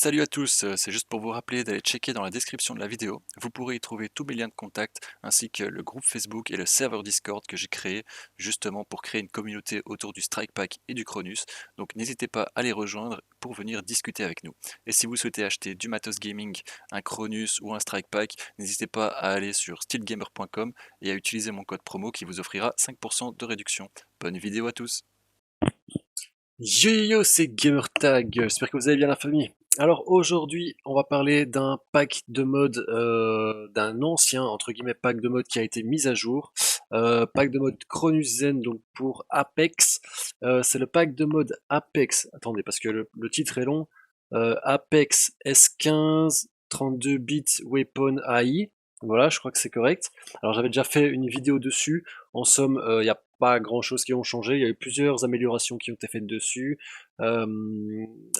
Salut à tous, c'est juste pour vous rappeler d'aller checker dans la description de la vidéo. Vous pourrez y trouver tous mes liens de contact, ainsi que le groupe Facebook et le serveur Discord que j'ai créé, justement pour créer une communauté autour du Strike Pack et du Cronus. Donc n'hésitez pas à les rejoindre pour venir discuter avec nous. Et si vous souhaitez acheter du matos gaming, un Cronus ou un Strike Pack, n'hésitez pas à aller sur steelgamer.com et à utiliser mon code promo qui vous offrira 5% de réduction. Bonne vidéo à tous! Yo yo yo, c'est Gamertag, j'espère que vous allez bien la famille. Alors aujourd'hui, on va parler d'un pack de mode, d'un ancien, entre guillemets, pack de mode qui a été mis à jour. Pack de mode Cronus Zen, donc pour Apex. C'est le pack de mode Apex, attendez, parce que le titre est long. Apex S15 32 bits Weapon AI. Voilà, je crois que c'est correct. Alors j'avais déjà fait une vidéo dessus. En somme, il n'y a pas grand chose qui ont changé. Il y a eu plusieurs améliorations qui ont été faites dessus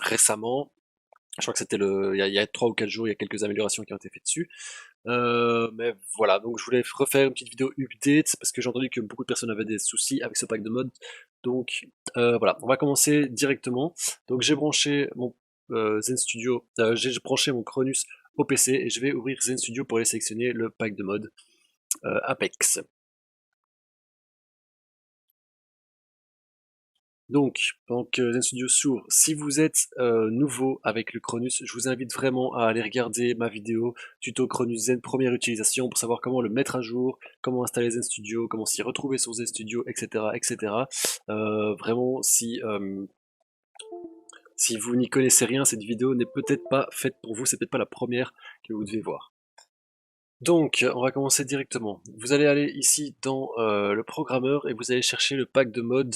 récemment. Je crois que c'était il y a 3 ou 4 jours, il y a quelques améliorations qui ont été faites dessus. Mais voilà, donc je voulais refaire une petite vidéo update parce que j'ai entendu que beaucoup de personnes avaient des soucis avec ce pack de mode. Donc voilà, on va commencer directement. Donc j'ai branché mon Zen Studio, j'ai branché mon Cronus au PC et je vais ouvrir Zen Studio pour aller sélectionner le pack de mode Apex. Donc, pendant que Zen Studio s'ouvre, si vous êtes nouveau avec le Cronus, je vous invite vraiment à aller regarder ma vidéo tuto Cronus Zen première utilisation pour savoir comment le mettre à jour, comment installer Zen Studio, comment s'y retrouver sur Zen Studio, etc. etc. Vraiment, si vous n'y connaissez rien, cette vidéo n'est peut-être pas faite pour vous, c'est peut-être pas la première que vous devez voir. Donc, on va commencer directement. Vous allez aller ici dans le programmeur et vous allez chercher le pack de mode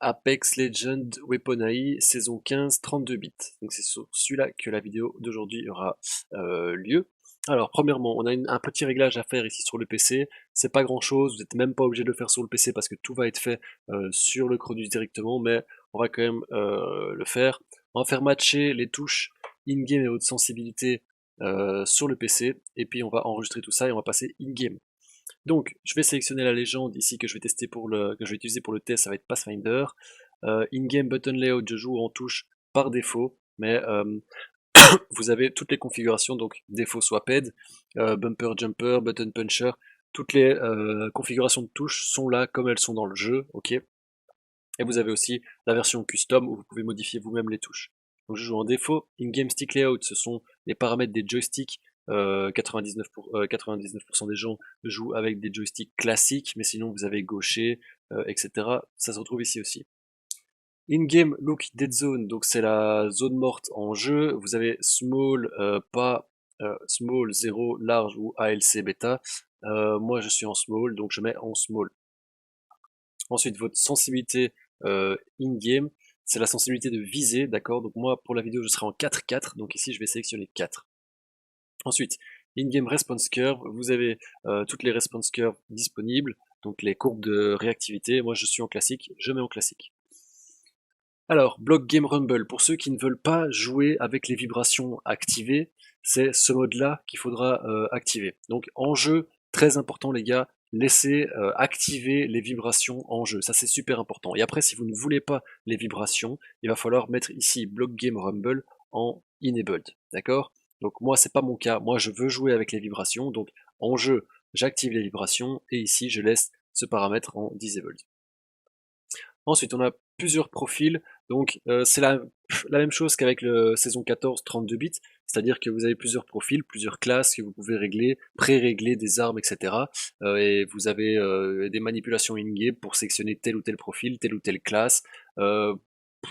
Apex Legends Weapon AI saison 15 32 bits. Donc c'est sur celui-là que la vidéo d'aujourd'hui aura lieu. Alors premièrement, on a un petit réglage à faire ici sur le PC. C'est pas grand chose, vous n'êtes même pas obligé de le faire sur le PC parce que tout va être fait sur le Cronus directement, mais on va quand même le faire. On va faire matcher les touches in-game et haute sensibilité sur le PC, et puis on va enregistrer tout ça et on va passer in-game. Donc, je vais sélectionner la légende ici que je vais tester que je vais utiliser pour le test, ça va être Pathfinder. In-game button layout, je joue en touche par défaut, mais vous avez toutes les configurations, donc défaut swapped, bumper jumper, button puncher, toutes les configurations de touches sont là comme elles sont dans le jeu, ok. Et vous avez aussi la version custom où vous pouvez modifier vous-même les touches. Donc je joue en défaut. In-game stick layout, ce sont les paramètres des joysticks. 99% des gens jouent avec des joysticks classiques, mais sinon vous avez gaucher, etc. Ça se retrouve ici aussi. In-game look dead zone, donc c'est la zone morte en jeu. Vous avez small, pas small, 0, large ou ALC bêta. Moi je suis en small, donc je mets en small. Ensuite, votre sensibilité in-game, c'est la sensibilité de visée, d'accord? Donc moi, pour la vidéo, je serai en 4-4, donc ici, je vais sélectionner 4. Ensuite, in-game response curve, vous avez toutes les response curves disponibles, donc les courbes de réactivité. Moi, je suis en classique, je mets en classique. Alors, block game rumble, pour ceux qui ne veulent pas jouer avec les vibrations activées, c'est ce mode-là qu'il faudra activer. Donc en jeu, très important les gars, laissez activer les vibrations en jeu, ça c'est super important. Et après, si vous ne voulez pas les vibrations, il va falloir mettre ici block game rumble en enabled, d'accord? Donc moi c'est pas mon cas, moi je veux jouer avec les vibrations, donc en jeu j'active les vibrations et ici je laisse ce paramètre en disabled. Ensuite, on a plusieurs profils, donc c'est la même chose qu'avec le saison 14 32 bits, c'est-à-dire que vous avez plusieurs profils, plusieurs classes que vous pouvez régler, pré-régler des armes, etc. Et vous avez des manipulations in-game pour sélectionner tel ou tel profil, telle ou telle classe.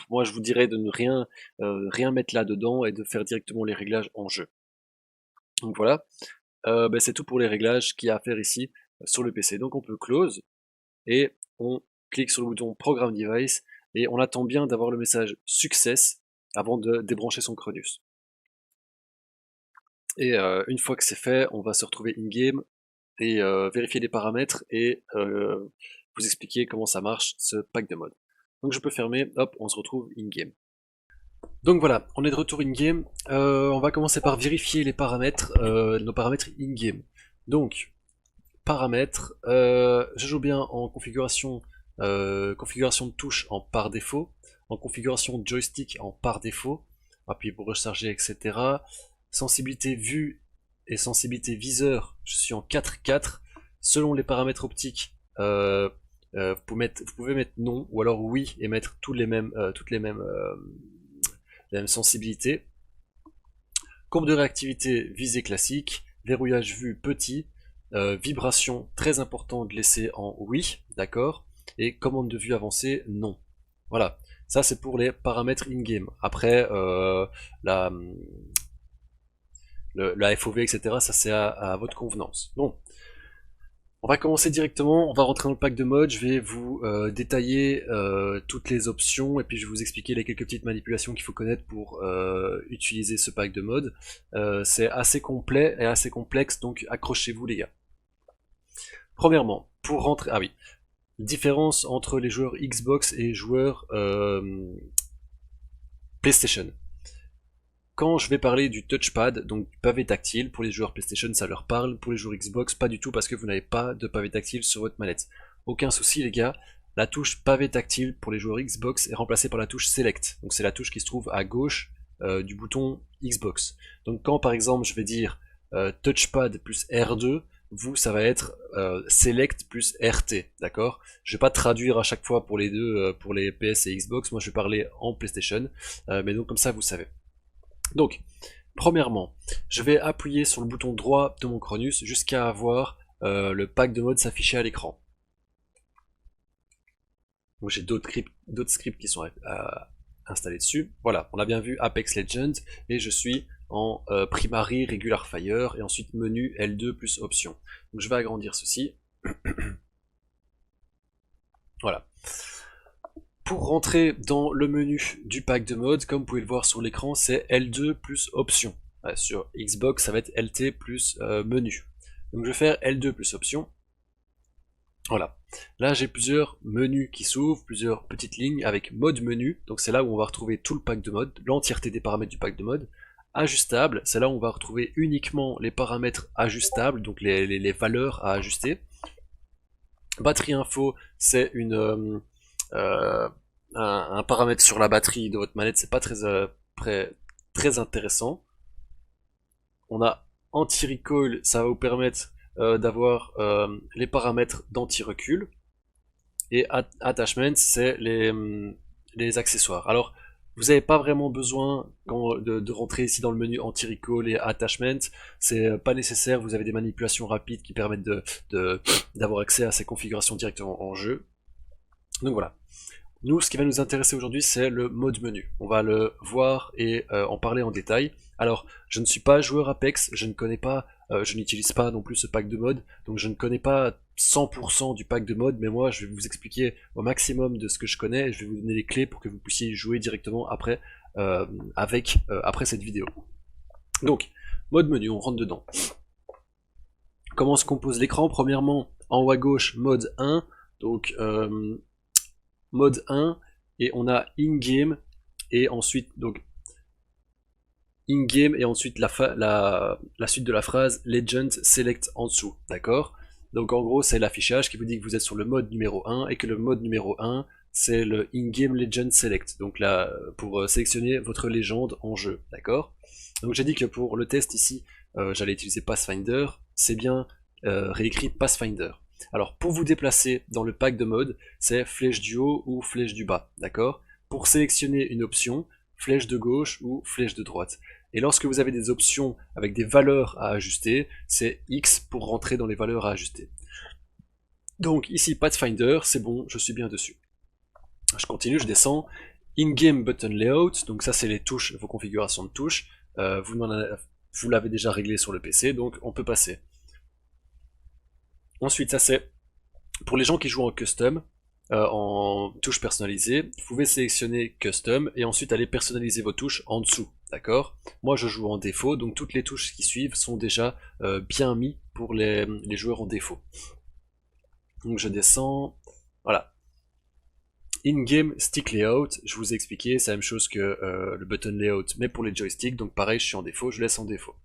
Moi, je vous dirais de ne rien mettre là-dedans et de faire directement les réglages en jeu. Donc voilà, c'est tout pour les réglages qu'il y a à faire ici sur le PC. Donc on peut close et on clique sur le bouton Program Device et on attend bien d'avoir le message Success avant de débrancher son Cronus. Et une fois que c'est fait, on va se retrouver in-game et vérifier les paramètres et vous expliquer comment ça marche ce pack de mode. Donc je peux fermer, hop, on se retrouve in-game. Donc voilà, on est de retour in-game. On va commencer par vérifier les paramètres, nos paramètres in-game. Donc, paramètres, je joue bien en configuration de touche en par défaut, en configuration de joystick en par défaut, appuyez pour recharger, etc. Sensibilité vue et sensibilité viseur, je suis en 4.4. Selon les paramètres optiques, vous pouvez mettre non ou alors oui et mettre toutes les mêmes sensibilités. Courbe de réactivité visée classique, verrouillage vue petit, vibration très important de laisser en oui, d'accord, et commande de vue avancée non. Voilà, ça c'est pour les paramètres in-game. Après, la FOV, etc., ça c'est à votre convenance. Bon, on va commencer directement, on va rentrer dans le pack de mode, je vais vous détailler toutes les options et puis je vais vous expliquer les quelques petites manipulations qu'il faut connaître pour utiliser ce pack de mode. C'est assez complet et assez complexe, donc accrochez-vous les gars. Premièrement, pour rentrer... Ah oui, différence entre les joueurs Xbox et les joueurs PlayStation. Quand je vais parler du touchpad, donc du pavé tactile, pour les joueurs PlayStation ça leur parle, pour les joueurs Xbox pas du tout parce que vous n'avez pas de pavé tactile sur votre manette. Aucun souci les gars, la touche pavé tactile pour les joueurs Xbox est remplacée par la touche Select, donc c'est la touche qui se trouve à gauche du bouton Xbox. Donc quand par exemple je vais dire touchpad plus R2, vous ça va être Select plus RT, d'accord? Je vais pas traduire à chaque fois pour les deux, pour les PS et Xbox, moi je vais parler en PlayStation, mais donc comme ça vous savez. Donc, premièrement, je vais appuyer sur le bouton droit de mon Cronus jusqu'à avoir le pack de mode s'afficher à l'écran. Donc j'ai d'autres scripts qui sont installés dessus. Voilà, on a bien vu Apex Legends et je suis en Primary Regular Fire et ensuite menu L2 plus options. Donc je vais agrandir ceci. Voilà. Pour rentrer dans le menu du pack de mode, comme vous pouvez le voir sur l'écran, c'est L2 plus options. Sur Xbox, ça va être LT plus menu. Donc je vais faire L2 plus options. Voilà. Là, j'ai plusieurs menus qui s'ouvrent, plusieurs petites lignes avec mode menu. Donc c'est là où on va retrouver tout le pack de mode, l'entièreté des paramètres du pack de mode. Ajustable, c'est là où on va retrouver uniquement les paramètres ajustables, donc les valeurs à ajuster. Batterie info, c'est un paramètre sur la batterie de votre manette, c'est pas très intéressant. On a anti-recoil, ça va vous permettre d'avoir les paramètres d'anti-recul. Et attachment, c'est les accessoires. Alors, vous n'avez pas vraiment besoin de rentrer ici dans le menu anti-recall et attachment, c'est pas nécessaire, vous avez des manipulations rapides qui permettent d'avoir accès à ces configurations directement en jeu. Donc voilà. Nous, ce qui va nous intéresser aujourd'hui, c'est le mode menu. On va le voir et en parler en détail. Alors, je ne suis pas joueur Apex, je ne connais pas, je n'utilise pas non plus ce pack de mode, donc je ne connais pas 100% du pack de mode, mais moi, je vais vous expliquer au maximum de ce que je connais et je vais vous donner les clés pour que vous puissiez y jouer directement après, après cette vidéo. Donc, mode menu, on rentre dedans. Comment se compose l'écran? Premièrement, en haut à gauche, mode 1, donc mode 1 et on a in-game et ensuite donc in-game et ensuite la suite de la phrase Legend Select en dessous, d'accord? Donc en gros c'est l'affichage qui vous dit que vous êtes sur le mode numéro 1 et que le mode numéro 1 c'est le in-game Legend Select, donc là pour sélectionner votre légende en jeu, d'accord? Donc j'ai dit que pour le test ici j'allais utiliser Pathfinder, c'est bien réécrit Pathfinder. Alors pour vous déplacer dans le pack de mode, c'est flèche du haut ou flèche du bas, d'accord? Pour sélectionner une option, flèche de gauche ou flèche de droite. Et lorsque vous avez des options avec des valeurs à ajuster, c'est X pour rentrer dans les valeurs à ajuster. Donc ici Pathfinder, c'est bon, je suis bien dessus. Je continue, je descends. In-game button layout, donc ça c'est les touches, vos configurations de touches. Vous l'avez déjà réglé sur le PC, donc on peut passer. Ensuite, ça c'est pour les gens qui jouent en custom, en touches personnalisées, vous pouvez sélectionner custom et ensuite aller personnaliser vos touches en dessous, d'accord? Moi je joue en défaut, donc toutes les touches qui suivent sont déjà bien mis pour les joueurs en défaut. Donc je descends, voilà. In-game stick layout, je vous ai expliqué, c'est la même chose que le button layout, mais pour les joysticks, donc pareil, je suis en défaut, je laisse en défaut.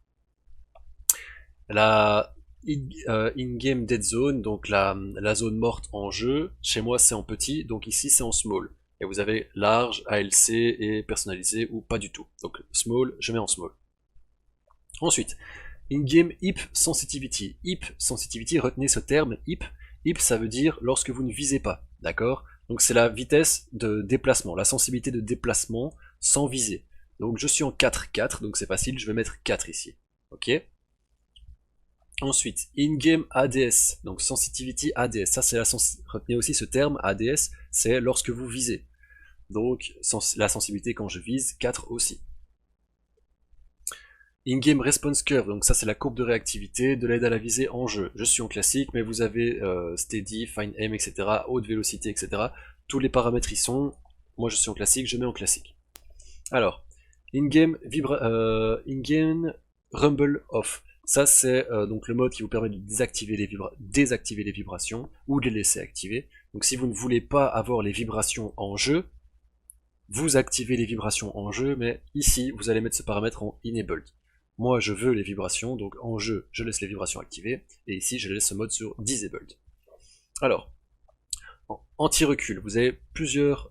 La in-game dead zone, donc la zone morte en jeu, chez moi c'est en petit, donc ici c'est en small. Et vous avez large, ALC et personnalisé ou pas du tout. Donc small, je mets en small. Ensuite, in-game hip sensitivity. Hip sensitivity, retenez ce terme hip. Hip, ça veut dire lorsque vous ne visez pas, d'accord? Donc c'est la vitesse de déplacement, la sensibilité de déplacement sans viser. Donc je suis en 4-4, donc c'est facile, je vais mettre 4 ici. Ok? Ensuite, in-game ADS, donc sensitivity ADS, ça c'est retenez aussi ce terme ADS, c'est lorsque vous visez. Donc la sensibilité quand je vise, 4 aussi. In-game response curve, donc ça c'est la courbe de réactivité, de l'aide à la visée en jeu. Je suis en classique, mais vous avez steady, fine aim, etc., haute vélocité, etc. Tous les paramètres y sont. Moi je suis en classique, je mets en classique. Alors, in-game rumble off. Ça c'est donc le mode qui vous permet de désactiver les vibrations ou de les laisser activer. Donc si vous ne voulez pas avoir les vibrations en jeu, vous activez les vibrations en jeu, mais ici vous allez mettre ce paramètre en enabled. Moi je veux les vibrations, donc en jeu je laisse les vibrations activées, et ici je laisse ce mode sur disabled. Alors, anti-recul, vous avez plusieurs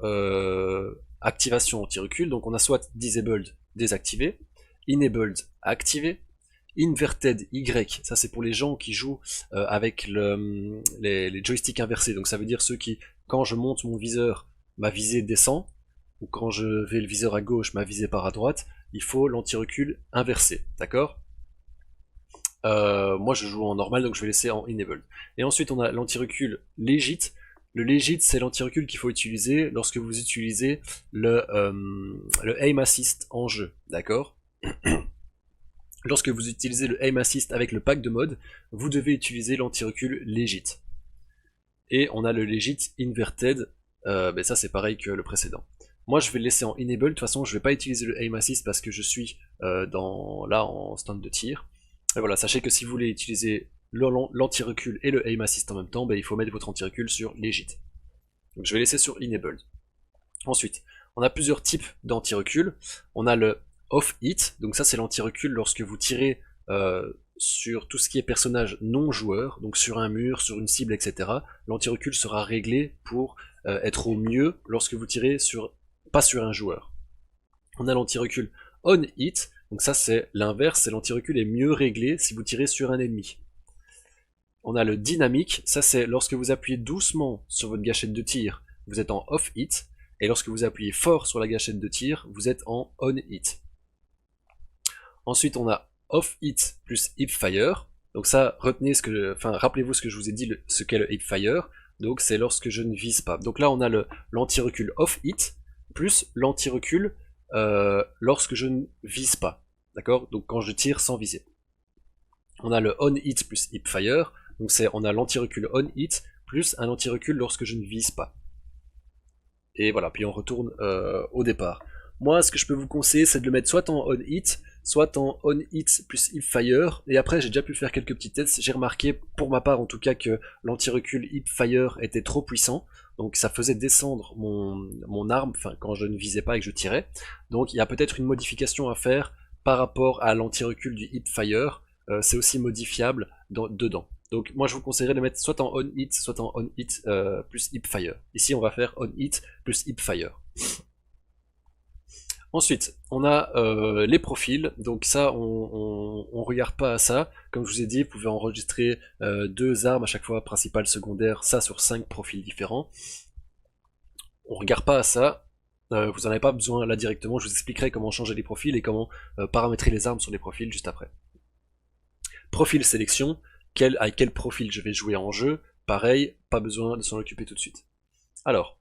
activations anti-recul, donc on a soit disabled, désactivé, enabled, activé, inverted Y, ça c'est pour les gens qui jouent avec les joysticks inversés, donc ça veut dire ceux qui, quand je monte mon viseur, ma visée descend, ou quand je vais le viseur à gauche, ma visée part à droite, il faut l'anti-recul inversé, d'accord? Moi je joue en normal, donc je vais laisser en enabled. Et ensuite on a l'anti-recul legit. Le legit, c'est l'anti-recul qu'il faut utiliser lorsque vous utilisez le aim assist en jeu, d'accord? Lorsque vous utilisez le aim assist avec le pack de mode, vous devez utiliser l'anti-recul legit. Et on a le legit inverted, ben ça c'est pareil que le précédent. Moi je vais le laisser en enable, de toute façon je vais pas utiliser le aim assist parce que je suis là en stand de tir. Et voilà, sachez que si vous voulez utiliser l'anti-recul et le aim assist en même temps, ben, il faut mettre votre anti-recul sur legit. Donc je vais laisser sur enabled. Ensuite, on a plusieurs types d'anti-recul. On a le off-hit, donc ça c'est l'anti-recul lorsque vous tirez sur tout ce qui est personnage non joueur, donc sur un mur, sur une cible, etc. L'anti-recul sera réglé pour être au mieux lorsque vous tirez pas sur un joueur. On a l'anti-recul on-hit, donc ça c'est l'inverse, c'est l'anti-recul est mieux réglé si vous tirez sur un ennemi. On a le dynamique, ça c'est lorsque vous appuyez doucement sur votre gâchette de tir, vous êtes en off-hit, et lorsque vous appuyez fort sur la gâchette de tir, vous êtes en on-hit. Ensuite on a off-hit plus hip-fire, donc ça retenez rappelez-vous ce que je vous ai dit, ce qu'est le hip-fire, donc c'est lorsque je ne vise pas. Donc là on a l'anti-recul off-hit, plus l'anti-recul lorsque je ne vise pas, d'accord? Donc quand je tire sans viser. On a le on-hit plus hip-fire, donc on a l'anti-recul on-hit, plus un anti-recul lorsque je ne vise pas. Et voilà, puis on retourne au départ. Moi, ce que je peux vous conseiller, c'est de le mettre soit en on-hit, soit en on-hit plus hip-fire, et après j'ai déjà pu faire quelques petits tests, j'ai remarqué, pour ma part en tout cas, que l'anti-recul hip-fire était trop puissant, donc ça faisait descendre mon arme, enfin quand je ne visais pas et que je tirais, donc il y a peut-être une modification à faire par rapport à l'anti-recul du hip-fire, c'est aussi modifiable dedans. Donc moi je vous conseillerais de mettre soit en on-hit, soit en on-hit plus hip-fire. Ici on va faire on-hit plus hip-fire. Ensuite, on a les profils, donc ça, on regarde pas à ça. Comme je vous ai dit, vous pouvez enregistrer 2 armes à chaque fois, principale, secondaire, ça sur 5 profils différents. On regarde pas à ça, vous n'en avez pas besoin là directement, je vous expliquerai comment changer les profils et comment paramétrer les armes sur les profils juste après. Profil sélection, avec quel profil je vais jouer en jeu, pareil, pas besoin de s'en occuper tout de suite. Alors,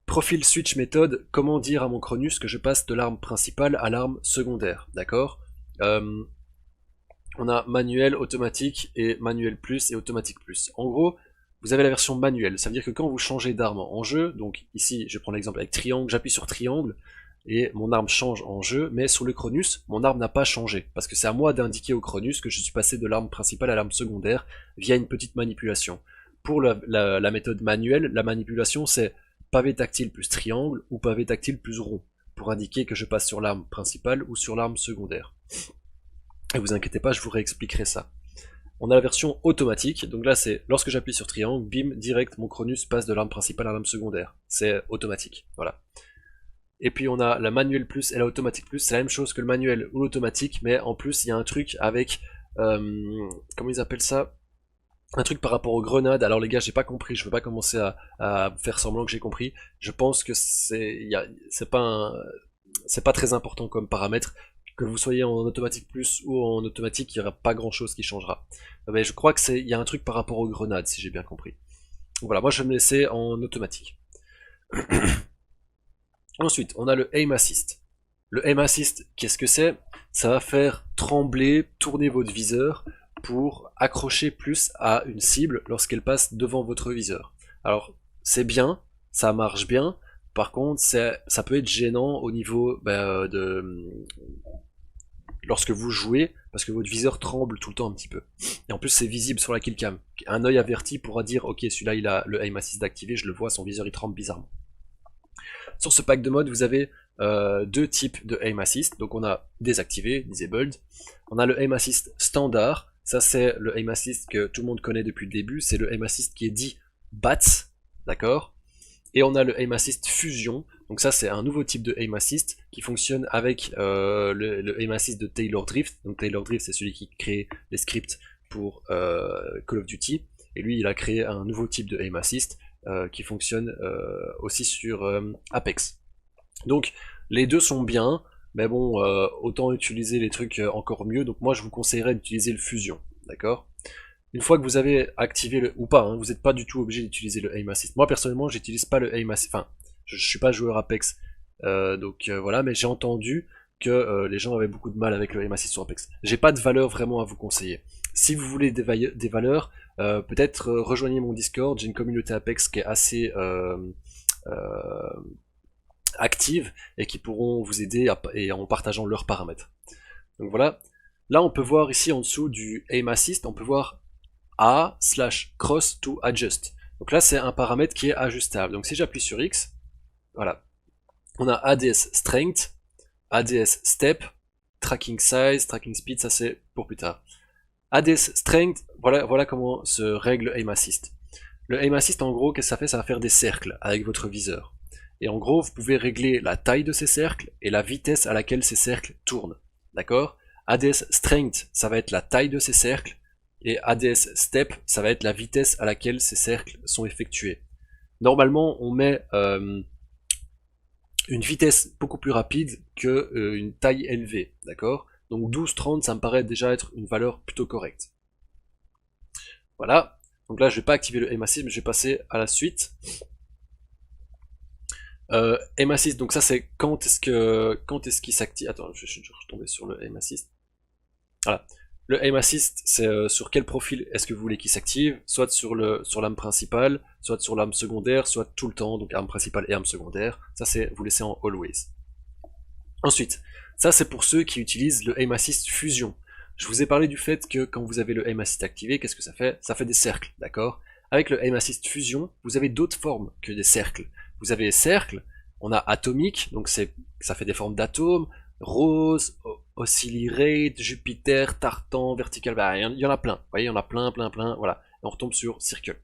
profil switch méthode, comment dire à mon Cronus que je passe de l'arme principale à l'arme secondaire, d'accord? On a manuel, automatique et manuel plus et automatique plus. En gros, vous avez la version manuelle, ça veut dire que quand vous changez d'arme en jeu, donc ici je prends l'exemple avec triangle, j'appuie sur triangle et mon arme change en jeu, mais sur le Cronus, mon arme n'a pas changé, parce que c'est à moi d'indiquer au Cronus que je suis passé de l'arme principale à l'arme secondaire via une petite manipulation. Pour la méthode manuelle, la manipulation c'est pavé tactile plus triangle ou pavé tactile plus rond, pour indiquer que je passe sur l'arme principale ou sur l'arme secondaire. Et vous inquiétez pas, je vous réexpliquerai ça. On a la version automatique, donc là c'est lorsque j'appuie sur triangle, bim, direct, mon Cronus passe de l'arme principale à l'arme secondaire. C'est automatique, voilà. Et puis on a la manuel plus et la automatique plus, c'est la même chose que le manuel ou l'automatique, mais en plus il y a un truc avec, comment ils appellent ça, un truc par rapport aux grenades. Alors les gars, j'ai pas compris, je veux pas commencer à faire semblant que j'ai compris. Je pense que c'est pas très important comme paramètre. Que vous soyez en automatique plus ou en automatique, il n'y aura pas grand chose qui changera. Mais je crois que il y a un truc par rapport aux grenades, si j'ai bien compris. Donc voilà, moi je vais me laisser en automatique. Ensuite, on a le aim assist. Le aim assist, qu'est-ce que c'est? Ça va faire trembler, tourner votre viseur pour accrocher plus à une cible lorsqu'elle passe devant votre viseur. Alors, c'est bien, ça marche bien. Par contre, ça peut être gênant au niveau lorsque vous jouez, parce que votre viseur tremble tout le temps un petit peu. Et en plus, c'est visible sur la killcam. Un œil averti pourra dire, ok, celui-là, il a le aim assist activé, je le vois, son viseur il tremble bizarrement. Sur ce pack de mode, vous avez deux types de aim assist. Donc on a désactivé, disabled. On a le aim assist standard. Ça c'est le aim assist que tout le monde connaît depuis le début. C'est le aim assist qui est dit BATS, d'accord. Et on a le aim assist fusion. Donc ça c'est un nouveau type de aim assist qui fonctionne avec le aim assist de Taylor Drift. Donc Taylor Drift c'est celui qui crée les scripts pour Call of Duty. Et lui il a créé un nouveau type de aim assist qui fonctionne aussi sur Apex. Donc les deux sont bien, mais bon, autant utiliser les trucs encore mieux. Donc moi je vous conseillerais d'utiliser le fusion, d'accord. Une fois que vous avez activé le ou pas, hein, vous n'êtes pas du tout obligé d'utiliser le aim assist. Moi personnellement j'utilise pas le aim assist, enfin je suis pas joueur Apex, donc voilà, mais j'ai entendu que les gens avaient beaucoup de mal avec le aim assist sur Apex. J'ai pas de valeur vraiment à vous conseiller. Si vous voulez des valeurs, peut-être rejoignez mon Discord, j'ai une communauté Apex qui est assez active et qui pourront vous aider et en partageant leurs paramètres. Donc voilà, là on peut voir ici en dessous du aim assist, on peut voir A/cross to adjust. Donc là c'est un paramètre qui est ajustable. Donc si j'appuie sur X, voilà, on a ADS strength, ADS step, tracking size, tracking speed, ça c'est pour plus tard. ADS strength, voilà comment se règle aim assist. Le aim assist en gros, qu'est-ce que ça fait? Ça va faire des cercles avec votre viseur. Et en gros, vous pouvez régler la taille de ces cercles et la vitesse à laquelle ces cercles tournent. D'accord? ADS strength, ça va être la taille de ces cercles. Et ADS step, ça va être la vitesse à laquelle ces cercles sont effectués. Normalement, on met une vitesse beaucoup plus rapide que une taille élevée. D'accord? Donc 12-30, ça me paraît déjà être une valeur plutôt correcte. Voilà. Donc là, je vais pas activer le aim assist, mais je vais passer à la suite. Aim assist, donc ça c'est quand est-ce qu'il s'active. Attends, je suis retombé sur le aim assist. Voilà. Le aim assist, c'est sur quel profil est-ce que vous voulez qu'il s'active, soit sur l'arme principale, soit sur l'arme secondaire, soit tout le temps, donc arme principale et arme secondaire. Ça c'est vous laissez en always. Ensuite, ça c'est pour ceux qui utilisent le aim assist fusion. Je vous ai parlé du fait que quand vous avez le aim assist activé, qu'est-ce que ça fait? Ça fait des cercles, d'accord? Avec le aim assist fusion, vous avez d'autres formes que des cercles. Vous avez les cercles, on a atomique, donc ça fait des formes d'atomes, rose, oscillate, Jupiter, tartan, vertical, bah, il y en a plein. Vous voyez, il y en a plein, voilà. Et on retombe sur circle.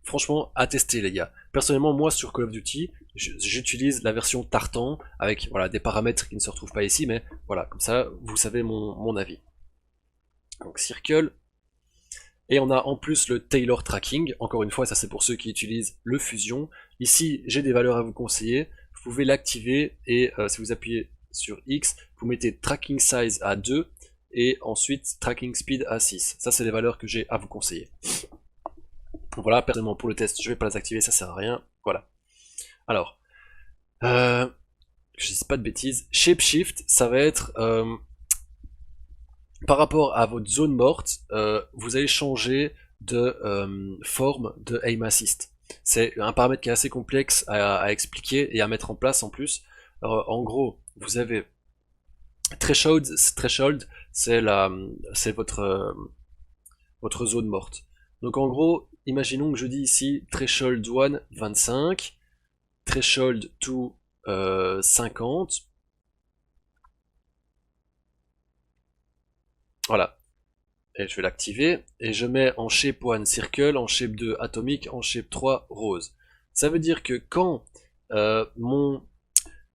Franchement, à tester les gars. Personnellement, moi sur Call of Duty, j'utilise la version tartan avec voilà des paramètres qui ne se retrouvent pas ici, mais voilà, comme ça, vous savez mon avis. Donc circle. Et on a en plus le Taylor Tracking. Encore une fois, ça c'est pour ceux qui utilisent le fusion. Ici, j'ai des valeurs à vous conseiller. Vous pouvez l'activer et si vous appuyez sur X, vous mettez Tracking Size à 2 et ensuite Tracking Speed à 6. Ça, c'est les valeurs que j'ai à vous conseiller. Voilà, personnellement pour le test, je vais pas les activer, ça sert à rien. Voilà. Alors, je dis pas de bêtises. Shapeshift, ça va être par rapport à votre zone morte, vous allez changer de forme de aim assist. C'est un paramètre qui est assez complexe à expliquer et à mettre en place en plus. En gros, vous avez threshold, c'est votre zone morte. Donc en gros, imaginons que je dis ici threshold 1 25, threshold 2 50. Voilà. et je vais l'activer, et je mets en shape 1 circle, en shape 2 atomique, en shape 3 rose. Ça veut dire que euh, mon,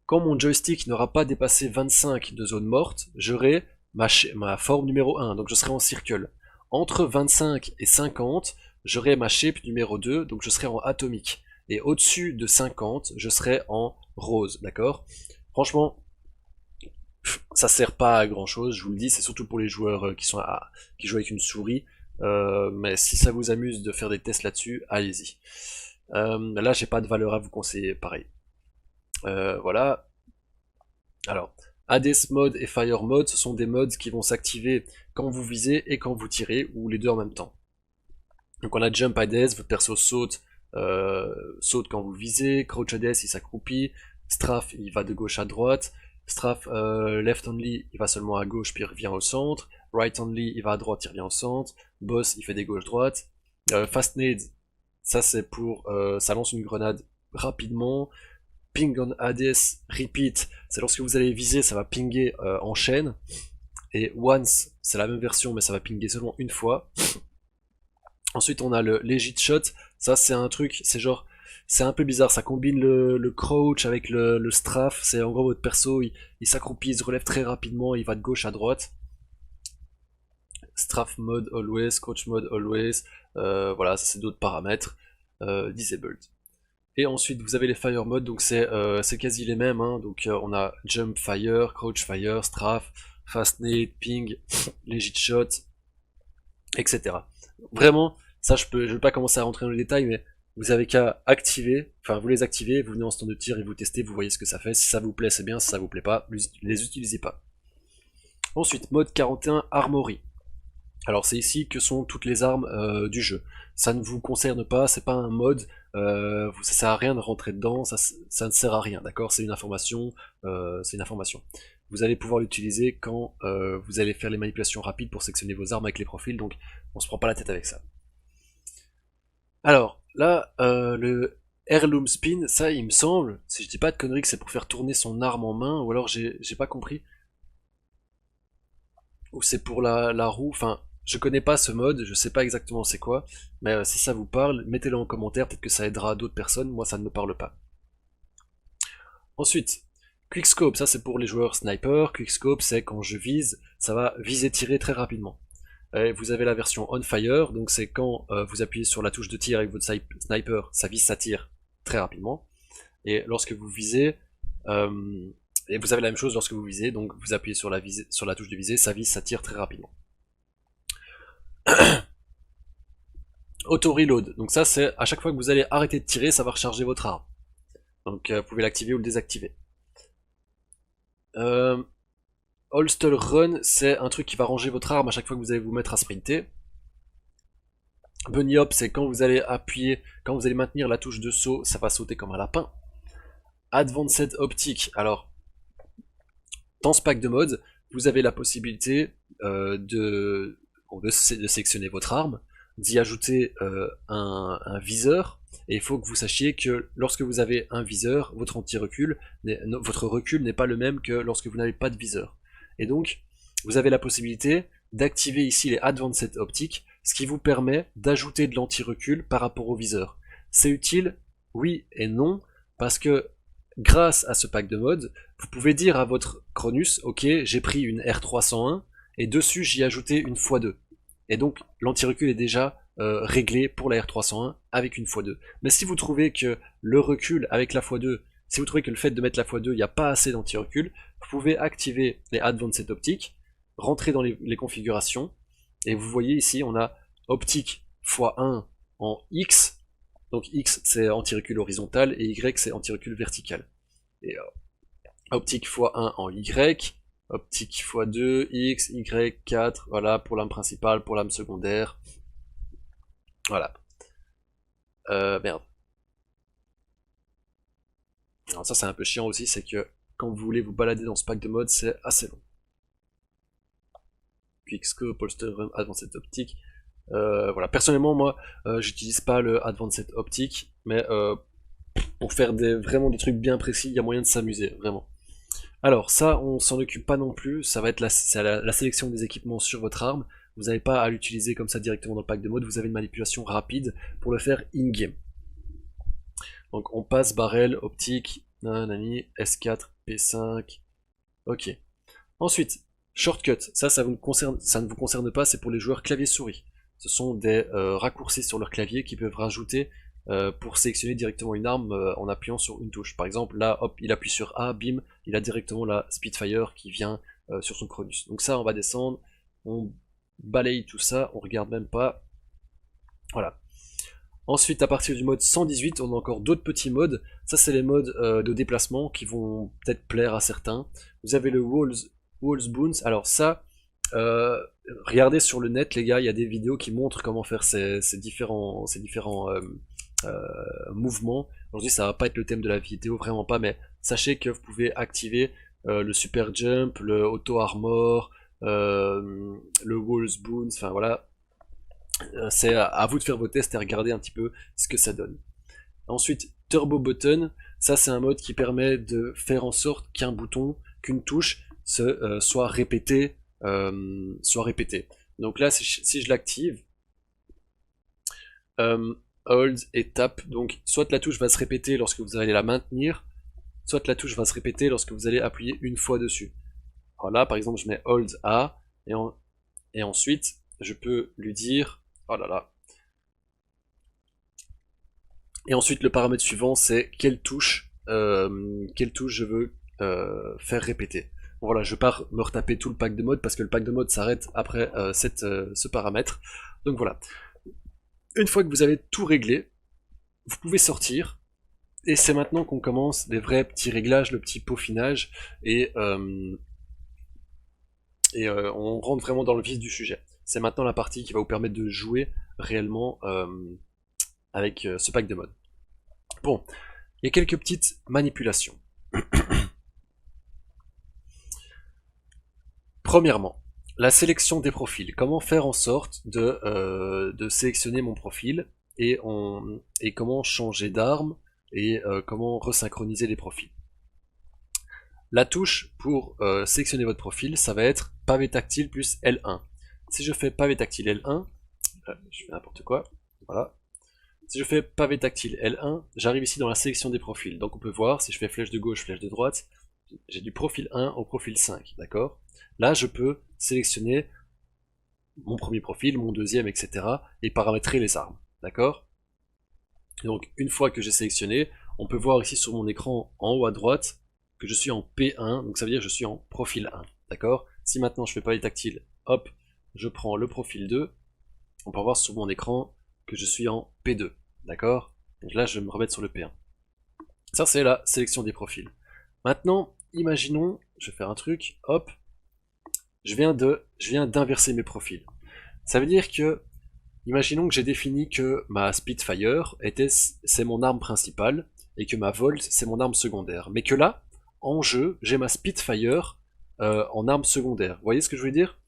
quand mon joystick n'aura pas dépassé 25 de zone morte, j'aurai ma forme numéro 1, donc je serai en circle. Entre 25 et 50, j'aurai ma shape numéro 2, donc je serai en atomique. Et au-dessus de 50, je serai en rose, d'accord? Franchement, ça sert pas à grand chose, je vous le dis, c'est surtout pour les joueurs qui jouent avec une souris. Mais si ça vous amuse de faire des tests là-dessus, allez-y. Là, j'ai pas de valeur à vous conseiller, pareil. Voilà. Alors, Hades mode et Fire mode, ce sont des modes qui vont s'activer quand vous visez et quand vous tirez, ou les deux en même temps. Donc on a Jump Hades, votre perso saute quand vous visez, Crouch Hades il s'accroupit, Strafe il va de gauche à droite, Strafe Left Only il va seulement à gauche puis il revient au centre, Right Only il va à droite il revient au centre, Boss il fait des gauches-droites, Fast Nade ça c'est pour, ça lance une grenade rapidement, Ping on Hades, Repeat, c'est lorsque vous allez viser ça va pinguer en chaîne, et Once c'est la même version mais ça va pinguer seulement une fois. Ensuite, on a le Legit Shot. Ça, c'est un truc, c'est genre, c'est un peu bizarre. Ça combine le crouch avec le strafe. C'est en gros votre perso, il s'accroupit, il se relève très rapidement, il va de gauche à droite. Strafe mode always, crouch mode always. Voilà, ça c'est d'autres paramètres. Disabled. Et ensuite, vous avez les fire mode, donc c'est quasi les mêmes. Hein. Donc on a jump fire, crouch fire, strafe, fast nade, ping, legit shot, etc. Vraiment, ça je vais pas commencer à rentrer dans les détails, mais vous avez qu'à activer, enfin vous les activez, vous venez en stand de tir et vous testez, vous voyez ce que ça fait. Si ça vous plaît, c'est bien, si ça vous plaît pas, les utilisez pas. Ensuite, mode 41 Armory. Alors c'est ici que sont toutes les armes du jeu. Ça ne vous concerne pas, c'est pas un mode, ça sert à rien de rentrer dedans, ça ne sert à rien, d'accord? C'est une information, Vous allez pouvoir l'utiliser quand vous allez faire les manipulations rapides pour sectionner vos armes avec les profils, donc on se prend pas la tête avec ça. Alors, là, le Heirloom Spin, ça il me semble, si je dis pas de conneries que c'est pour faire tourner son arme en main, ou alors j'ai pas compris, ou c'est pour la roue, enfin, je connais pas ce mode, je sais pas exactement c'est quoi, mais si ça vous parle, mettez-le en commentaire, peut-être que ça aidera d'autres personnes, moi ça ne me parle pas. Ensuite, Quickscope, ça c'est pour les joueurs sniper, Quickscope c'est quand je vise, ça va viser tirer très rapidement. Et vous avez la version on fire, donc c'est quand vous appuyez sur la touche de tir avec votre sniper, ça vise, ça tire très rapidement. Et lorsque vous visez, et vous avez la même chose lorsque vous visez, donc vous appuyez sur la touche de visée, ça vise, ça tire très rapidement. Auto reload, donc ça c'est à chaque fois que vous allez arrêter de tirer, ça va recharger votre arme. Donc vous pouvez l'activer ou le désactiver. Holster run, c'est un truc qui va ranger votre arme à chaque fois que vous allez vous mettre à sprinter. Bunny hop, c'est quand vous allez appuyer, quand vous allez maintenir la touche de saut, ça va sauter comme un lapin. Advanced optique, alors dans ce pack de mode, vous avez la possibilité de sélectionner votre arme, d'y ajouter un viseur, et il faut que vous sachiez que lorsque vous avez un viseur, votre anti-recul, votre recul n'est pas le même que lorsque vous n'avez pas de viseur. Et donc, vous avez la possibilité d'activer ici les Advanced Optics, ce qui vous permet d'ajouter de l'anti-recul par rapport au viseur. C'est utile, oui et non, parce que grâce à ce pack de mode, vous pouvez dire à votre Cronus, ok, j'ai pris une R301, et dessus j'y ai ajouté une x2. Et donc l'anti-recul est déjà réglé pour la R301 avec une x2. Mais si vous trouvez que le recul avec la x2, si vous trouvez que le fait de mettre la x2, il n'y a pas assez d'anti-recul, vous pouvez activer les Advanced Optics, rentrer dans les configurations, et vous voyez ici, on a optique x1 en X, donc X c'est anti-recul horizontal, et Y c'est anti-recul vertical. Et optique x1 en Y, optique x2, X, Y, 4, voilà, pour l'âme principale, pour l'âme secondaire. Voilà. Merde. Alors ça c'est un peu chiant aussi, c'est que quand vous voulez vous balader dans ce pack de mode, c'est assez long. Quickscope, Holster Run, Advanced Optic. Voilà. Personnellement, moi, j'utilise pas le Advanced Optic, mais pour faire vraiment des trucs bien précis, il y a moyen de s'amuser, vraiment. Alors ça, on s'en occupe pas non plus, ça va être la sélection des équipements sur votre arme. vous n'avez pas à l'utiliser comme ça directement dans le pack de mode, vous avez une manipulation rapide pour le faire in-game. Donc on passe barrel, optique, nanani, S4, P5, ok. Ensuite, shortcut, ça ne vous concerne pas, c'est pour les joueurs clavier-souris. Ce sont des raccourcis sur leur clavier qui peuvent rajouter pour sélectionner directement une arme en appuyant sur une touche. Par exemple, là, hop, il appuie sur A, bim, il a directement la Spitfire qui vient sur son Cronus. Donc ça, on va descendre, on balaye tout ça, on regarde même pas. Voilà. Ensuite, à partir du mode 118, on a encore d'autres petits modes. Ça, c'est les modes de déplacement qui vont peut-être plaire à certains. Vous avez le Walls Boons. Alors ça, regardez sur le net, les gars, il y a des vidéos qui montrent comment faire ces différents mouvements. Aujourd'hui, ça va pas être le thème de la vidéo, vraiment pas, mais sachez que vous pouvez activer le Super Jump, le Auto Armor, le Walls Boons, enfin voilà. C'est à vous de faire vos tests et regarder un petit peu ce que ça donne. Ensuite, Turbo Button, ça c'est un mode qui permet de faire en sorte qu'un bouton, qu'une touche soit répétée. Donc là, si je l'active, hold et tap, donc soit la touche va se répéter lorsque vous allez la maintenir, soit la touche va se répéter lorsque vous allez appuyer une fois dessus. Alors là, par exemple, je mets hold A, et ensuite, je peux lui dire, oh là là. Et ensuite, le paramètre suivant, c'est quelle touche je veux faire répéter. Bon, voilà, je vais pas me retaper tout le pack de mode parce que le pack de mode s'arrête après ce paramètre. Donc voilà. Une fois que vous avez tout réglé, vous pouvez sortir. Et c'est maintenant qu'on commence les vrais petits réglages, le petit peaufinage, et on rentre vraiment dans le vif du sujet. C'est maintenant la partie qui va vous permettre de jouer réellement avec ce pack de mode. Bon, il y a quelques petites manipulations. Premièrement, la sélection des profils. Comment faire en sorte de sélectionner mon profil et comment changer d'arme et comment resynchroniser les profils. La touche pour sélectionner votre profil, ça va être pavé tactile plus L1. Si je fais pavé tactile L1, je fais n'importe quoi, voilà. Si je fais pavé tactile L1, j'arrive ici dans la sélection des profils. Donc on peut voir, si je fais flèche de gauche, flèche de droite, j'ai du profil 1 au profil 5, d'accord? Là, je peux sélectionner mon premier profil, mon deuxième, etc. et paramétrer les armes, d'accord? Donc une fois que j'ai sélectionné, on peut voir ici sur mon écran en haut à droite que je suis en P1, donc ça veut dire que je suis en profil 1, d'accord? Si maintenant je fais pavé tactile, hop, je prends le profil 2, on peut voir sur mon écran que je suis en P2, d'accord? Donc là, je vais me remettre sur le P1. Ça, c'est la sélection des profils. Maintenant, imaginons, je vais faire un truc, hop, je viens d'inverser mes profils. Ça veut dire que, imaginons que j'ai défini que ma Spitfire c'est mon arme principale, et que ma Volt, c'est mon arme secondaire. Mais que là, en jeu, j'ai ma Spitfire en arme secondaire. Vous voyez ce que je veux dire?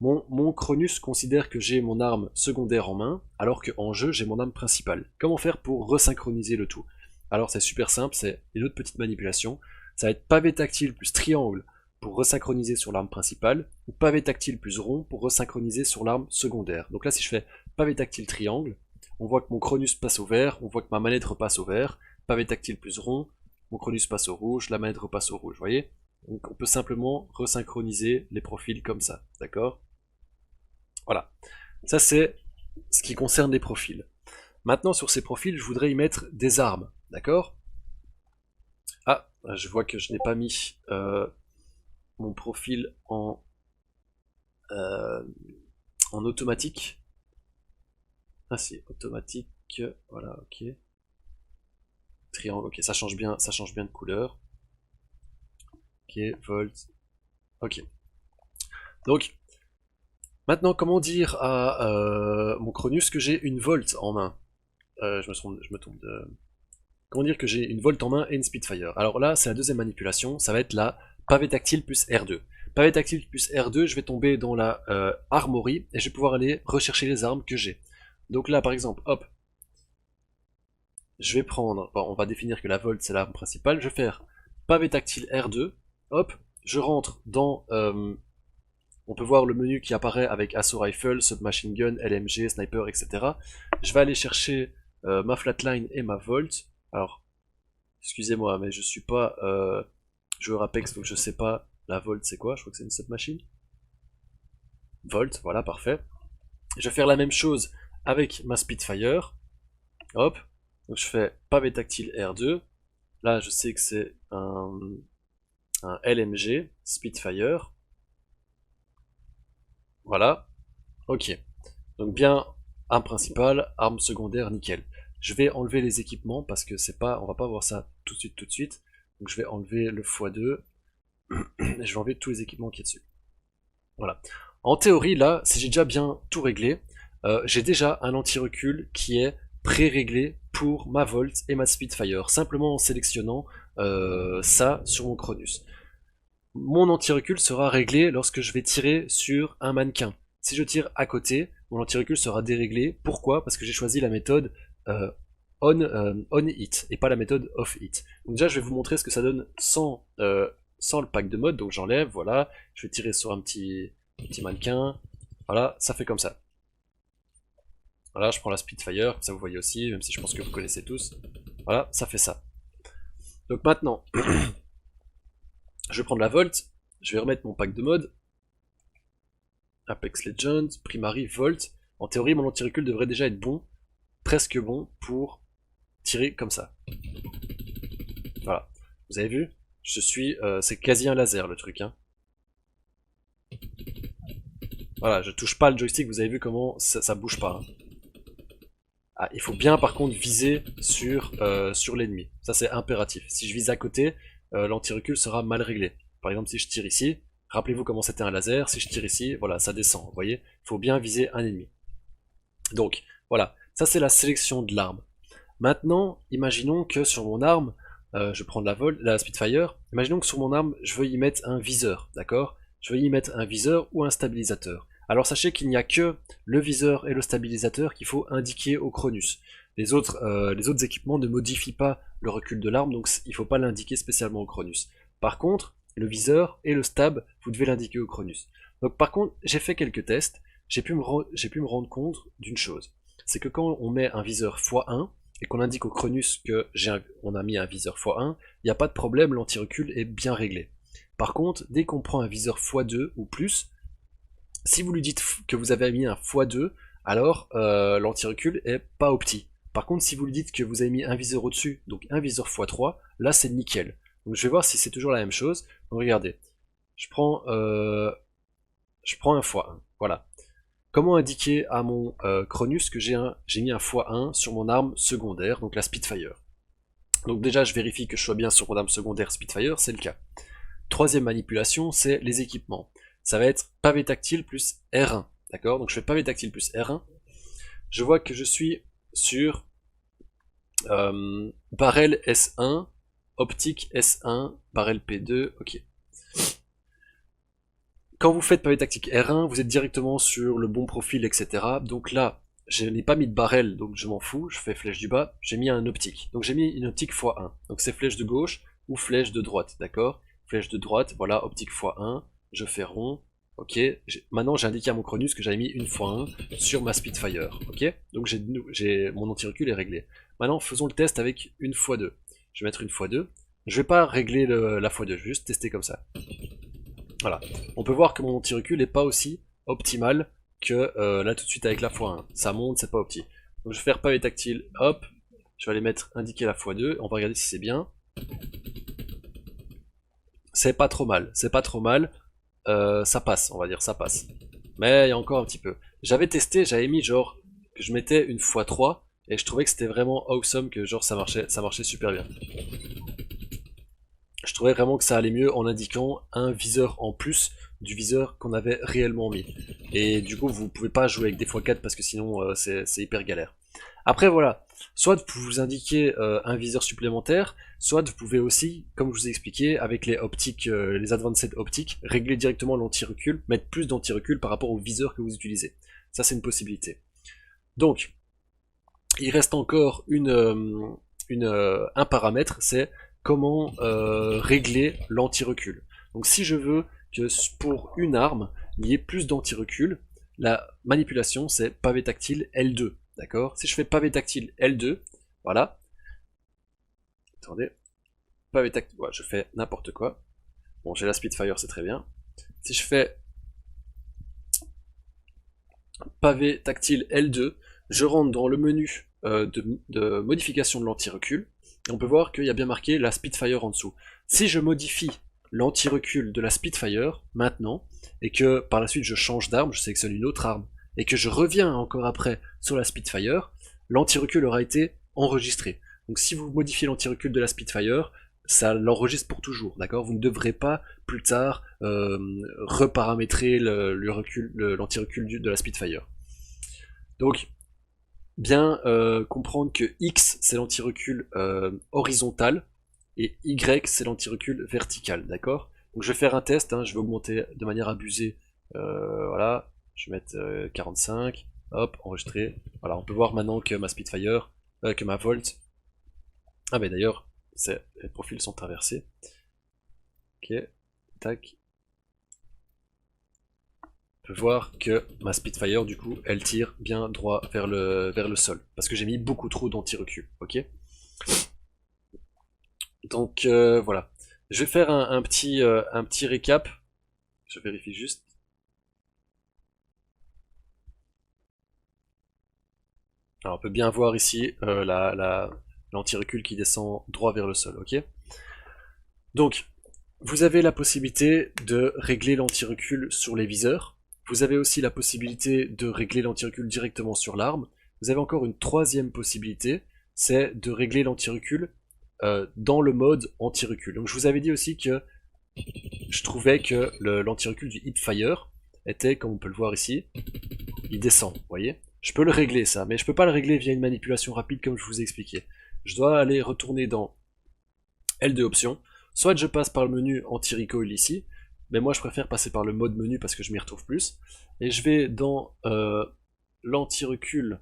Mon Cronus considère que j'ai mon arme secondaire en main, alors qu'en jeu, j'ai mon arme principale. Comment faire pour resynchroniser le tout? Alors c'est super simple, c'est une autre petite manipulation. Ça va être pavé tactile plus triangle pour resynchroniser sur l'arme principale, ou pavé tactile plus rond pour resynchroniser sur l'arme secondaire. Donc là, si je fais pavé tactile triangle, on voit que mon Cronus passe au vert, on voit que ma manette repasse au vert, pavé tactile plus rond, mon Cronus passe au rouge, la manette repasse au rouge, vous voyez? Donc on peut simplement resynchroniser les profils comme ça, d'accord? Voilà, ça c'est ce qui concerne les profils. Maintenant sur ces profils, je voudrais y mettre des armes, d'accord? Ah, je vois que je n'ai pas mis mon profil en automatique. Ah si, automatique, voilà, ok. Triangle, ok, ça change bien de couleur. Ok, volt, ok. Donc, maintenant, comment dire à mon Cronus que j'ai une Volt en main? Je me trompe de... Comment dire que j'ai une Volt en main et une Spitfire? Alors là, c'est la deuxième manipulation, ça va être la pavé tactile plus R2. Pavé tactile plus R2, je vais tomber dans la Armory et je vais pouvoir aller rechercher les armes que j'ai. Donc là, par exemple, hop, je vais prendre, bon, on va définir que la Volt c'est l'arme principale, je vais faire pavé tactile R2, hop, je rentre dans On peut voir le menu qui apparaît avec Assault Rifle, Submachine Gun, LMG, Sniper, etc. Je vais aller chercher ma Flatline et ma Volt. Alors, excusez-moi, mais je suis pas joueur Apex, donc je sais pas la Volt c'est quoi, je crois que c'est une Submachine. Volt, voilà, parfait. Je vais faire la même chose avec ma Spitfire. Hop, donc je fais pavé tactile R2. Là, je sais que c'est un LMG, Spitfire. Voilà, ok. Donc bien, arme principale, arme secondaire, nickel. Je vais enlever les équipements parce que c'est pas, on va pas voir ça tout de suite. Donc je vais enlever le x2 et je vais enlever tous les équipements qui est dessus. Voilà. En théorie, là, si j'ai déjà bien tout réglé, j'ai déjà un anti-recul qui est pré-réglé pour ma Volt et ma Spitfire, simplement en sélectionnant ça sur mon Cronus. Mon anti-recul sera réglé lorsque je vais tirer sur un mannequin. Si je tire à côté, mon anti-recul sera déréglé. Pourquoi? Parce que j'ai choisi la méthode on hit et pas la méthode off hit. Donc déjà je vais vous montrer ce que ça donne sans le pack de mode. Donc j'enlève, voilà, je vais tirer sur un petit mannequin. Voilà, ça fait comme ça. Voilà, je prends la Spitfire, ça vous voyez aussi, même si je pense que vous connaissez tous. Voilà, ça fait ça. Donc maintenant, je vais prendre la Volt, je vais remettre mon pack de mode. Apex Legends, Primary, Volt. En théorie, mon anti-recul devrait déjà être bon, presque bon, pour tirer comme ça. Voilà. Vous avez vu? Je suis... c'est quasi un laser le truc. Hein. Voilà, je touche pas le joystick, vous avez vu comment ça bouge pas. Hein. Ah, il faut bien par contre viser sur l'ennemi. Ça c'est impératif. Si je vise à côté, l'anti-recul sera mal réglé. Par exemple, si je tire ici, rappelez-vous comment c'était un laser, si je tire ici, voilà, ça descend. Vous voyez? Il faut bien viser un ennemi. Donc, voilà. Ça c'est la sélection de l'arme. Maintenant, imaginons que sur mon arme, je prends la Spitfire, imaginons que sur mon arme, je veux y mettre un viseur, d'accord? Je veux y mettre un viseur ou un stabilisateur. Alors sachez qu'il n'y a que le viseur et le stabilisateur qu'il faut indiquer au Cronus. Les autres équipements ne modifient pas le recul de l'arme, donc il ne faut pas l'indiquer spécialement au Cronus. Par contre, le viseur et le stab, vous devez l'indiquer au Cronus. Donc par contre, j'ai fait quelques tests, j'ai pu me rendre compte d'une chose. C'est que quand on met un viseur x1, et qu'on indique au Cronus que on a mis un viseur x1, il n'y a pas de problème, l'anti-recul est bien réglé. Par contre, dès qu'on prend un viseur x2 ou plus, si vous lui dites que vous avez mis un x2, alors l'anti-recul est pas opti. Par contre, si vous lui dites que vous avez mis un viseur au-dessus, donc un viseur x3, là c'est nickel. Donc je vais voir si c'est toujours la même chose. Donc regardez, je prends un x1, voilà. Comment indiquer à mon Cronus que j'ai mis un x1 sur mon arme secondaire, donc la Spitfire. Donc déjà je vérifie que je sois bien sur mon arme secondaire Spitfire, c'est le cas. Troisième manipulation, c'est les équipements. Ça va être pavé tactile plus R1, d'accord? Donc je fais pavé tactile plus R1. Je vois que je suis sur barrel S1, optique S1, barrel P2, ok. Quand vous faites pavé tactique R1, vous êtes directement sur le bon profil, etc. Donc là, je n'ai pas mis de barrel, donc je m'en fous, je fais flèche du bas, j'ai mis un optique. Donc j'ai mis une optique x1. Donc c'est flèche de gauche ou flèche de droite, d'accord? Flèche de droite, voilà, optique x1, je fais rond, ok. Maintenant j'ai indiqué à mon Cronus que j'avais mis une x1 sur ma Spitfire, ok. Donc mon anti-recul est réglé. Maintenant faisons le test avec une x2. Je vais mettre une x2. Je vais pas régler la x2, je vais juste tester comme ça. Voilà. On peut voir que mon anti-recul n'est pas aussi optimal que là tout de suite avec la x1. Ça monte, c'est pas opti. Donc je vais faire pavé tactile, hop. Je vais aller mettre indiquer la x2. On va regarder si c'est bien. C'est pas trop mal, c'est pas trop mal. Ça passe, on va dire, ça passe. Mais il y a encore un petit peu. J'avais testé, j'avais mis genre que je mettais une x3 et je trouvais que c'était vraiment awesome, que genre ça marchait super bien. Je trouvais vraiment que ça allait mieux en indiquant un viseur en plus du viseur qu'on avait réellement mis. Et du coup, vous pouvez pas jouer avec des x4 parce que sinon c'est hyper galère. Après voilà, soit vous indiquez un viseur supplémentaire, soit vous pouvez aussi, comme je vous ai expliqué, avec les optiques, les advanced optiques, régler directement l'anti-recul, mettre plus d'anti-recul par rapport au viseur que vous utilisez. Ça c'est une possibilité. Donc, il reste encore un paramètre, c'est comment régler l'anti-recul. Donc si je veux que pour une arme, il y ait plus d'anti-recul, la manipulation c'est pavé tactile L2, d'accord? Si je fais pavé tactile L2, voilà, attendez, pavé tactile, ouais, je fais n'importe quoi, bon j'ai la Spitfire c'est très bien, si je fais pavé tactile L2, je rentre dans le menu de modification de l'anti-recul, et on peut voir qu'il y a bien marqué la Spitfire en dessous. Si je modifie l'anti-recul de la Spitfire maintenant, et que par la suite je change d'arme, je sélectionne une autre arme, et que je reviens encore après sur la Spitfire, l'anti-recul aura été enregistré. Donc si vous modifiez l'anti-recul de la Spitfire, ça l'enregistre pour toujours, d'accord? Vous ne devrez pas plus tard reparamétrer l'anti-recul de la Spitfire. Donc, bien comprendre que X c'est l'anti-recul horizontal et Y c'est l'anti-recul vertical, d'accord? Donc je vais faire un test, hein, je vais augmenter de manière abusée, voilà, je vais mettre 45, hop, enregistrer, voilà, on peut voir maintenant que ma Spitfire, que ma Volt, ah mais d'ailleurs, les profils sont inversés, ok, tac, on peut voir que ma Spitfire, du coup, elle tire bien droit vers le sol. Parce que j'ai mis beaucoup trop d'anti-recul, ok? Donc voilà. Je vais faire un petit récap. Je vérifie juste. Alors on peut bien voir ici l'anti-recul qui descend droit vers le sol, ok? Donc, vous avez la possibilité de régler l'anti-recul sur les viseurs. Vous avez aussi la possibilité de régler l'anti-recul directement sur l'arme. Vous avez encore une troisième possibilité, c'est de régler l'anti-recul dans le mode anti-recul. Donc je vous avais dit aussi que je trouvais que l'anti-recul du hipfire était, comme on peut le voir ici, il descend, vous voyez. Je peux le régler ça, mais je peux pas le régler via une manipulation rapide comme je vous ai expliqué. Je dois aller retourner dans L2 options. Soit je passe par le menu anti-recoil ici, mais moi je préfère passer par le mode menu parce que je m'y retrouve plus. Et je vais dans l'anti-recul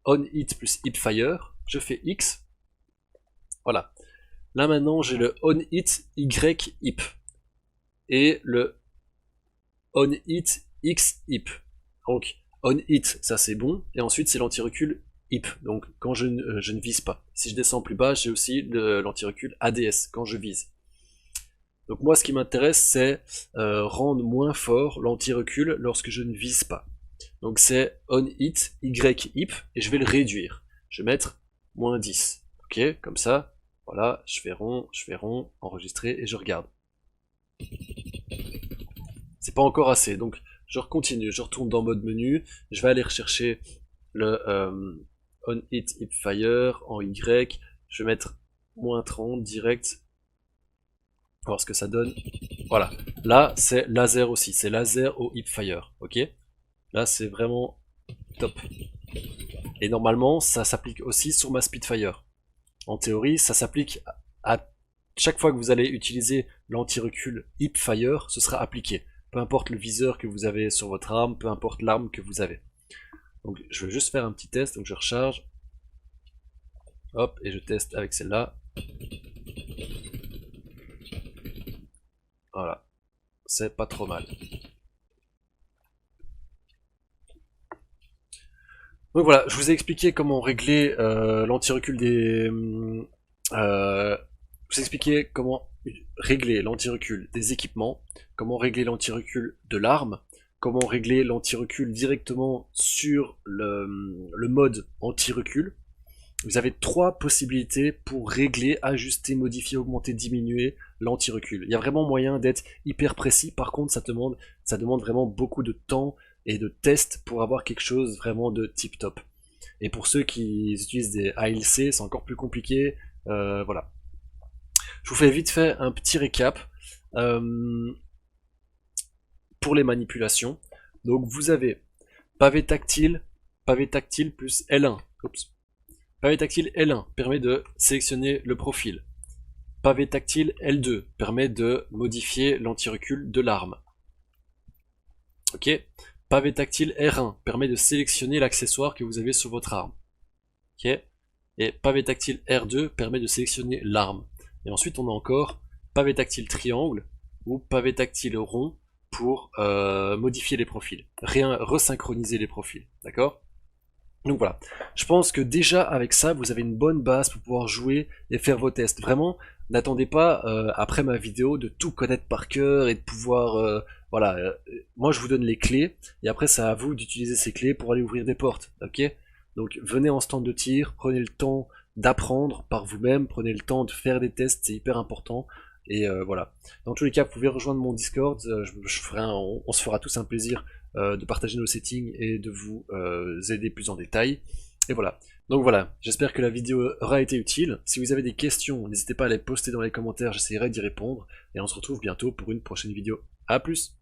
on hit plus hipfire, je fais X. Voilà. Là maintenant j'ai le on hit Y hip et le on hit X hip. Donc on hit ça c'est bon, et ensuite c'est l'anti-recul hip, donc quand je ne vise pas. Si je descends plus bas, j'ai aussi l'anti-recul ADS, quand je vise. Donc moi ce qui m'intéresse c'est rendre moins fort l'anti-recul lorsque je ne vise pas. Donc c'est on hit Y hip, et je vais le réduire. Je vais mettre moins 10. Ok, comme ça, voilà, je fais rond, enregistrer, et je regarde. C'est pas encore assez, donc je continue, je retourne dans mode menu, je vais aller rechercher le on hit hipfire en Y, je vais mettre moins 30 direct, voir ce que ça donne. Voilà, là c'est laser aussi, c'est laser au hipfire, ok? Là c'est vraiment top. Et normalement ça s'applique aussi sur ma Spitfire. En théorie ça s'applique à chaque fois que vous allez utiliser l'anti-recul hipfire, ce sera appliqué. Peu importe le viseur que vous avez sur votre arme, peu importe l'arme que vous avez. Donc je vais juste faire un petit test, donc je recharge. Hop, et je teste avec celle-là. Voilà, c'est pas trop mal. Donc voilà, je vous ai expliqué comment régler l'anti-recul des... je vous ai expliqué comment régler l'anti-recul des équipements, comment régler l'anti-recul de l'arme, comment régler l'anti-recul directement sur le mode anti-recul. Vous avez 3 possibilités pour régler, ajuster, modifier, augmenter, diminuer l'anti-recul. Il y a vraiment moyen d'être hyper précis, par contre ça demande vraiment beaucoup de temps et de tests pour avoir quelque chose vraiment de tip top. Et pour ceux qui utilisent des ALC, c'est encore plus compliqué, voilà. Je vous fais vite fait un petit récap pour les manipulations. Donc vous avez pavé tactile plus L1. Oups. Pavé tactile L1 permet de sélectionner le profil. Pavé tactile L2 permet de modifier l'anti-recul de l'arme. Ok. Pavé tactile R1 permet de sélectionner l'accessoire que vous avez sur votre arme. Ok. Et pavé tactile R2 permet de sélectionner l'arme. Et ensuite on a encore pavé tactile triangle ou pavé tactile rond pour modifier les profils, resynchroniser les profils, d'accord? Donc voilà, je pense que déjà avec ça, vous avez une bonne base pour pouvoir jouer et faire vos tests. Vraiment, n'attendez pas, après ma vidéo, de tout connaître par cœur et de pouvoir... voilà, moi je vous donne les clés, et après c'est à vous d'utiliser ces clés pour aller ouvrir des portes, ok? Donc venez en stand de tir, prenez le temps d'apprendre par vous-même, prenez le temps de faire des tests, c'est hyper important. Et voilà. Dans tous les cas, vous pouvez rejoindre mon Discord, on se fera tous un plaisir de partager nos settings et de vous aider plus en détail. Et voilà. Donc voilà, j'espère que la vidéo aura été utile. Si vous avez des questions, n'hésitez pas à les poster dans les commentaires, j'essaierai d'y répondre. Et on se retrouve bientôt pour une prochaine vidéo. A plus!